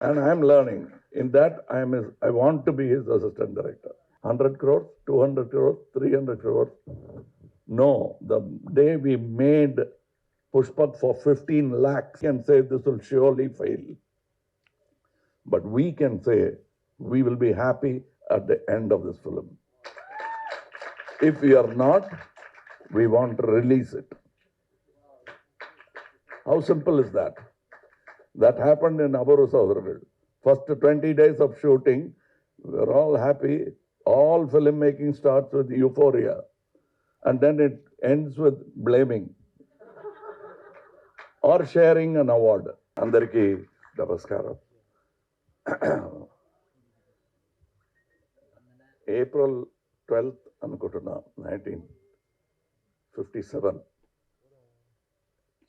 And I'm learning. In that, I want to be his assistant director. 100 crores, 200 crores, 300 crores. No, the day we made Pushpak for 15 lakhs, can say this will surely fail. But we can say we will be happy at the end of this film. If we are not, we want to release it. How simple is that? That happened in Abaru Saudhargal. First 20 days of shooting, we're all happy. All filmmaking starts with euphoria. And then it ends with blaming or sharing an award. Andariki namaskaram. April 12th, అనుకుంటున్నా 1957,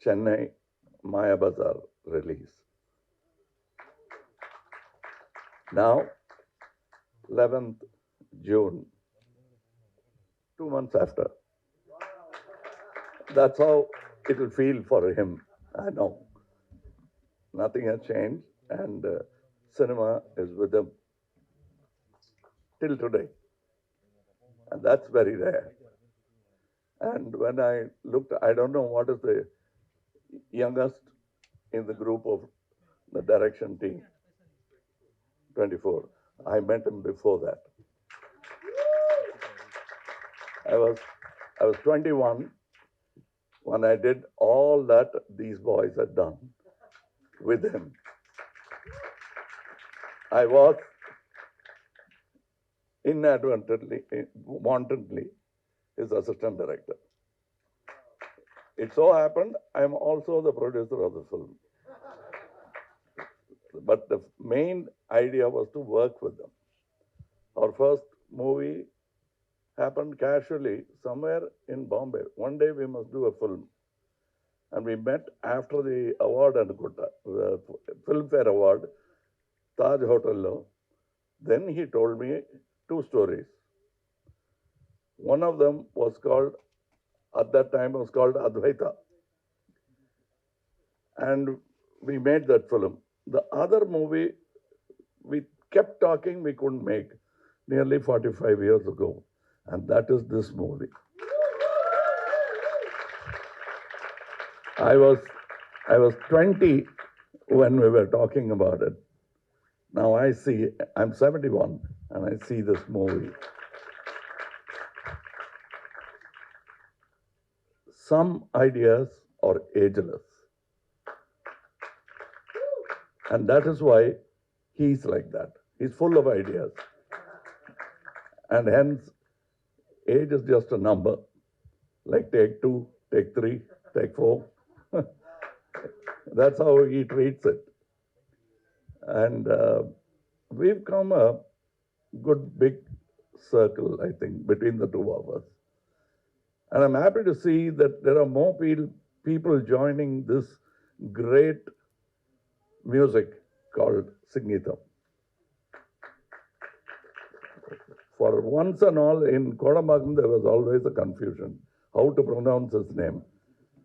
Chennai Maya Bazaar release. Now, 11th June, 2 months after. That's how it will feel for him. I know. Nothing has changed, and cinema is with him till today. And that's very rare. And when I looked, I don't know what is the youngest in the group of the direction team, 24. I met him before that. I was 21 when I did all that these boys had done with him. I was inadvertently, wantonly, his assistant director. It so happened I am also the producer of the film. But the main idea was to work with them. Our first movie happened casually somewhere in Bombay. One day we must do a film. And we met after the award and the Filmfare Award, Taj Hotel. Then he told me 2 stories. One of them was called, at that time was called Advaita. And we made that film. The other movie, we kept talking, we couldn't make, nearly 45 years ago. And that is this movie. I was 20 when we were talking about it. Now I see, I'm 71 and I see this movie. Some ideas are ageless. And that is why he's like that. He's full of ideas. And hence, age is just a number. Like take 2, take 3, take 4. That's how he treats it. And we've come a good big circle, I think, between the two of us. And I'm happy to see that there are more people joining this great music called singgeetham. For once and all, in Kodambagam, there was always a confusion how to pronounce his name.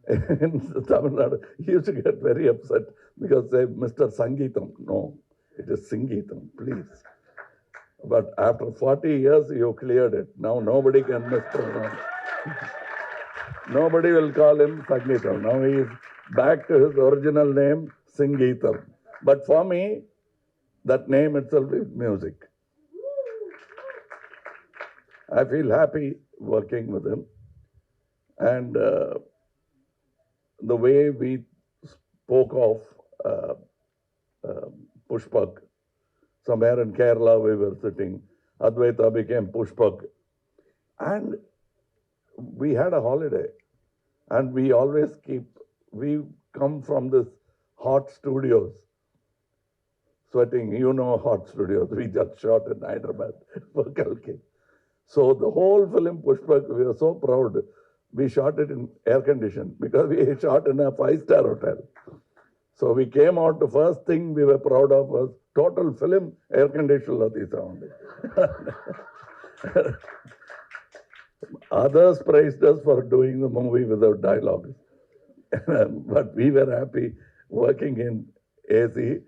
In Tamil Nadu, he used to get very upset because they, Mr. Sangeetham. No, it is Singgeetham, please. But after 40 years, you cleared it. Now nobody can mispronounce. Nobody will call him Sangeetham. Now he is back to his original name, Singgeetham. But for me, that name itself is music. I feel happy working with him. And the way we spoke of Pushpak, somewhere in Kerala we were sitting, Advaita became Pushpak. And we had a holiday. And we always we come from this hot studios, sweating, you know, hot studios. We just shot in Hyderabad for Kalki. So the whole film Pushpak, we were so proud. We shot it in air condition because we shot in a 5-star hotel. So we came out, the first thing we were proud of was total film air conditioned surrounding. Others praised us for doing the movie without dialogue. But we were happy working in AC.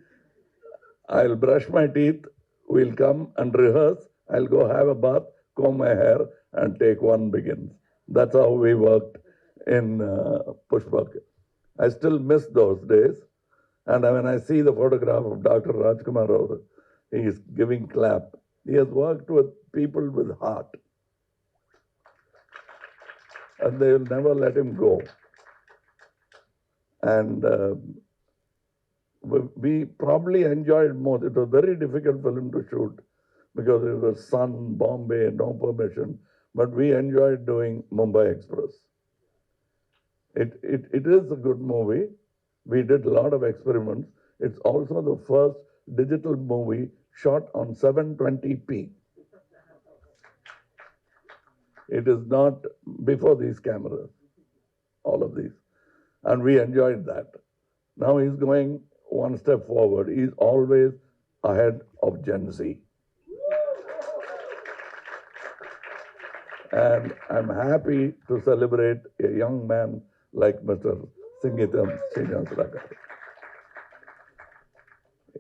I'll brush my teeth, we'll come and rehearse, I'll go have a bath, comb my hair, and take one begins. That's how we worked in Pushpak. I still miss those days. And when I see the photograph of Dr. Rajkumar Rao, he is giving clap. He has worked with people with heart. And they will never let him go. And we probably enjoyed more. It was a very difficult film to shoot because it was sun, Bombay, no permission. But we enjoyed doing Mumbai Express. It is a good movie. We did a lot of experiments. It's also the first digital movie shot on 720p. It is not before these cameras, all of these. And we enjoyed that. Now he's going one step forward. He's always ahead of Gen Z. And I'm happy to celebrate a young man like Mr. Singgeetham.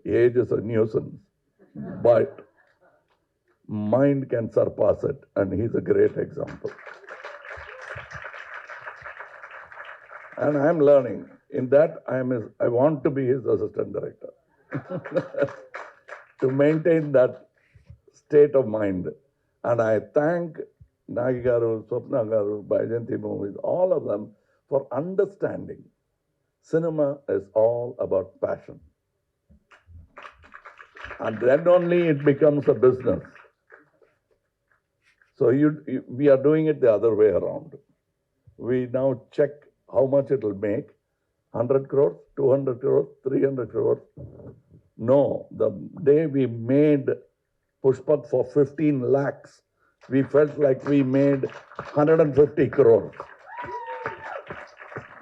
Age is a nuisance, but mind can surpass it, and he's a great example. And I'm learning. In that, I want to be his assistant director to maintain that state of mind. And I thank Nagi Garu, Swapna Garu, Baijanti Movies, all of them for understanding. Cinema is all about passion. And then only it becomes a business. So we are doing it the other way around. We now check how much it will make. 100 crores, 200 crores, 300 crores. No, the day we made Pushpak for 15 lakhs, we felt like we made 150 crores.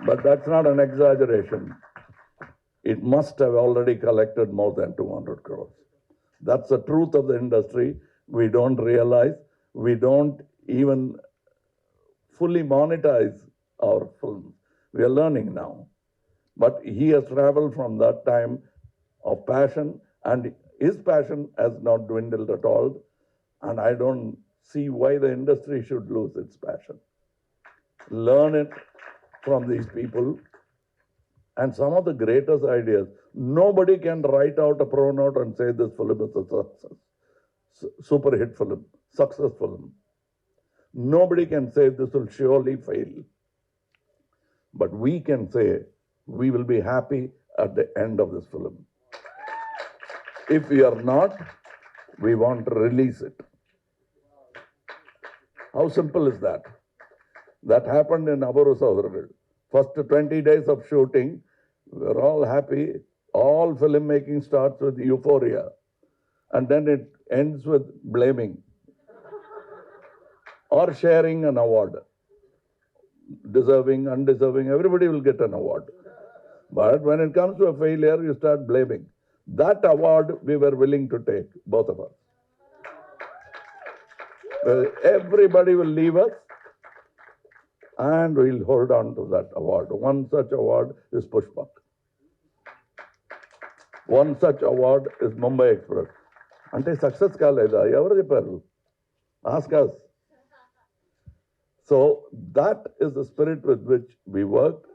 But that's not an exaggeration. It must have already collected more than 200 crores. That's the truth of the industry. We don't realize. We don't even fully monetize our films. We are learning now. But he has traveled from that time of passion, and his passion has not dwindled at all. And I don't see why the industry should lose its passion. Learn it from these people. And some of the greatest ideas, nobody can write out a pronote and say this film is a success, super hit film, success film. Nobody can say this will surely fail. But we can say we will be happy at the end of this film. If we are not, we want to release it. How simple is that? That happened in Abaru Southerville. First 20 days of shooting, we're all happy. All filmmaking starts with euphoria. And then it ends with blaming or sharing an award. Deserving, undeserving, everybody will get an award. But when it comes to a failure, you start blaming. That award we were willing to take, both of us. Everybody will leave us and we'll hold on to that award. One such award is Pushpak. One such award is Mumbai Express. Ante success kaleda, evaru chepparu? Ask us. So that is the spirit with which we work,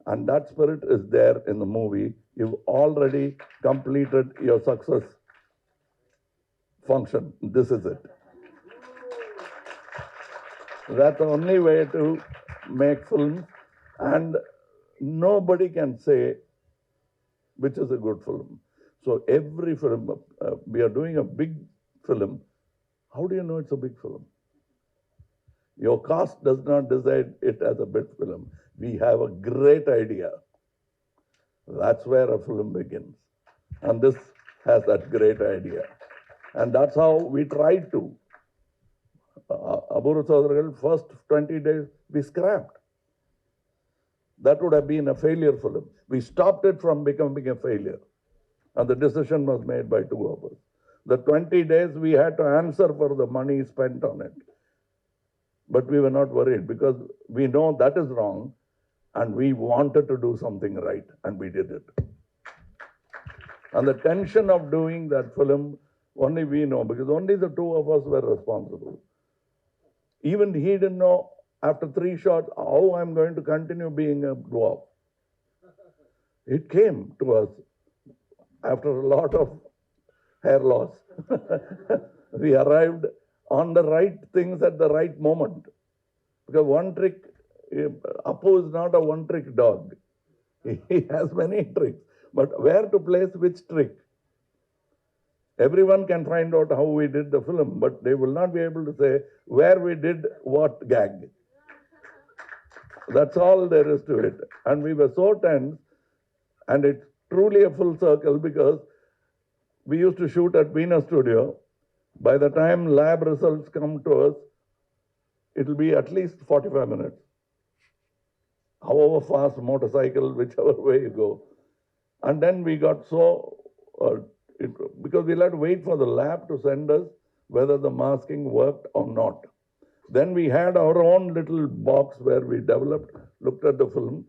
and that spirit is there in the movie. You've already completed your success function. This is it. That's the only way to make films, and nobody can say which is a good film. So every film, we are doing a big film. How do you know it's a big film? Your cast does not decide it as a big film. We have a great idea. That's where a film begins. And this has that great idea. And that's how we tried to. Aburu Southerville, first 20 days, we scrapped. That would have been a failure film. We stopped it from becoming a failure. And the decision was made by two of us. The 20 days we had to answer for the money spent on it. But we were not worried because we know that is wrong and we wanted to do something right and we did it. And the tension of doing that film, only we know, because only the two of us were responsible. Even he didn't know after 3 shots how I'm going to continue being a dwarf. It came to us after a lot of hair loss. We arrived on the right things at the right moment. Because one trick, Apu is not a one-trick dog. He has many tricks. But where to place which trick? Everyone can find out how we did the film, but they will not be able to say where we did what gag. That's all there is to it. And we were so tense, and it's truly a full circle because we used to shoot at Venus Studio. By the time lab results come to us, it'll be at least 45 minutes. However fast motorcycle, whichever way you go. And then we got so, because we'll have to wait for the lab to send us whether the masking worked or not. Then we had our own little box where we developed, looked at the film.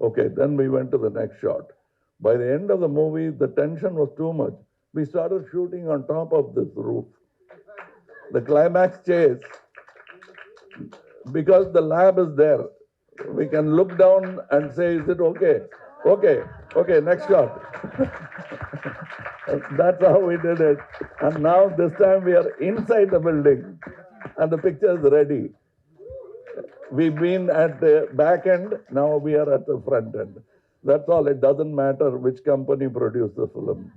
Okay, then we went to the next shot. By the end of the movie, the tension was too much. We started shooting on top of this roof. The climax chase, because the lab is there, we can look down and say, is it okay? Okay, next shot. That's how we did it. And now this time we are inside the building and the picture is ready. We've been at the back end, now we are at the front end. That's all. It doesn't matter which company produced the film.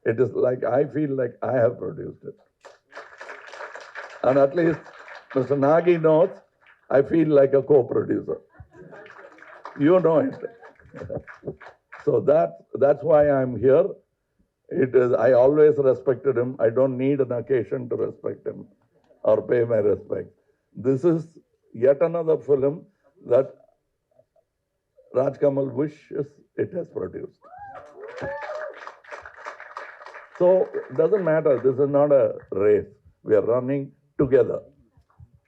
It is like, I feel like I have produced it. And at least Mr. Nagi knows, I feel like a co-producer. You know it. So that's why I'm here. It is, I always respected him. I don't need an occasion to respect him or pay my respect. This is yet another film that Kamal wishes it has produced. So it doesn't matter. This is not a race. We are running together,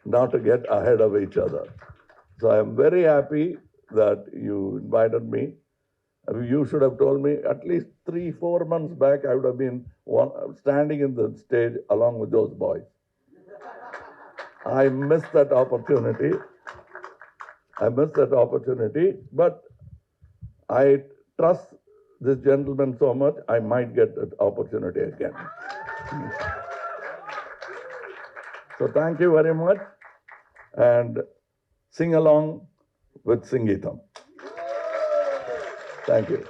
not to get ahead of each other. So I am very happy that you invited me. You should have told me at least 3-4 months back, I would have been standing in the stage along with those boys. I missed that opportunity. But I trust this gentleman so much, I might get that opportunity again. So thank you very much, and sing along with Singgeetham. Thank you.